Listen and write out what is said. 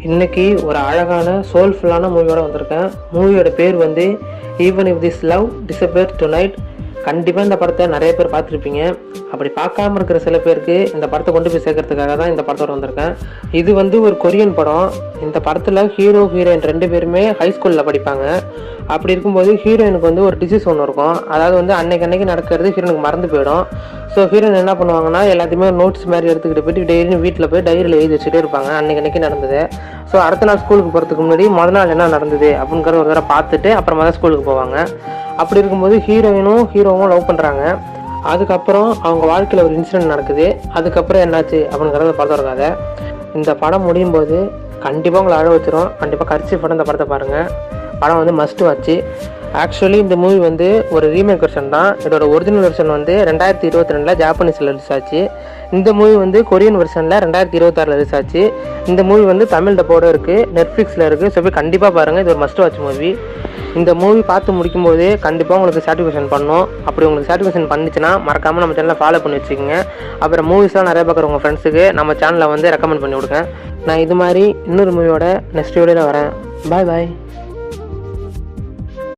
இன்றைக்கி ஒரு அழகான சோல்ஃபுல்லான மூவியோடு வந்திருக்கேன். மூவியோட பேர் வந்து even if this love disappears tonight. கண்டிப்பாக இந்த படத்தை நிறைய பேர் பார்த்துருப்பீங்க. அப்படி பார்க்காம இருக்கிற சில பேருக்கு இந்த படத்தை கொண்டு போய் சேர்க்கறதுக்காக தான் இந்த படத்தோடு வந்திருக்கேன். இது வந்து ஒரு கொரியன் படம். இந்த படத்தில் ஹீரோ ஹீரோயின் 2 பேருமே ஹைஸ்கூலில் படிப்பாங்க. அப்படி இருக்கும்போது ஹீரோயினுக்கு வந்து ஒரு டிசீஸ் ஒன்று இருக்கும். அதாவது வந்து அன்னைக்கு நடக்கிறது ஹீரோனுக்கு மறந்து போயிடும். ஸோ ஹீரோயின் என்ன பண்ணுவாங்கன்னா எல்லாத்தையுமே நோட்ஸ் மாதிரி எடுத்துக்கிட்டு போயிட்டு டெய்லியும் வீட்டில் போய் டைரியில் எழுதி வச்சுட்டே இருப்பாங்க அன்னைக்கு நடந்தது. ஸோ அடுத்த நாள் ஸ்கூலுக்கு போகிறதுக்கு முன்னாடி முதல் நாள் என்ன நடந்தது அப்படிங்கிற ஒரு தடவை பார்த்துட்டு அப்புறமா தான் ஸ்கூலுக்கு போவாங்க. அப்படி இருக்கும்போது ஹீரோயினும் ஹீரோவும் லவ் பண்ணுறாங்க. அதுக்கப்புறம் அவங்க வாழ்க்கையில் ஒரு இன்சிடென்ட் நடக்குது. அதுக்கப்புறம் என்னாச்சு அப்படிங்கிறத படத்தோட கதை. இந்த படம் முடியும் போது கண்டிப்பாக உங்களை அழ வச்சிரும். கண்டிப்பாக கரிச்சி படம் இந்த படத்தை பாருங்கள். படம் வந்து மஸ்ட் வாட்ச். ஆக்சுவலி இந்த மூவி வந்து ஒரு ரீமேக் வெர்ஷன் தான். இதோட ஒரிஜினல் வெர்ஷன் வந்து 2022 ஜாப்பனீஸில் ரிலீஸ் ஆச்சு. இந்த மூவி வந்து கொரியன் வெர்ஷனில் 2026 ரிலீஸ் ஆச்சு. இந்த மூவி வந்து தமிழ் டப்போட இருக்குது, நெட்ஃப்ளிக்ஸில் இருக்குது. ஸோ போய் கண்டிப்பாக பாருங்கள். இது ஒரு மஸ்ட் வாட்ச் மூவி. இந்த மூவி பார்த்து முடிக்கும்போது கண்டிப்பாக உங்களுக்கு சாட்டிஸ்ஃபேக்ஷன் பண்ணணும். அப்படி உங்களுக்கு சாட்டிஸ்ஃபேக்ஷன் பண்ணிச்சுன்னா மறக்காமல் நம்ம சேனலை ஃபாலோ பண்ணி வச்சுக்கோங்க. அப்புறம் மூவிஸ்லாம் நிறைய பார்க்குற உங்கள் ஃப்ரெண்ட்ஸுக்கு நம்ம சேனலை வந்து ரெக்கமெண்ட் பண்ணி விடுங்க. நான் இது மாதிரி இன்னொரு மூவியோட நெக்ஸ்ட் வீடியோவில் வரேன். பாய் பாய்.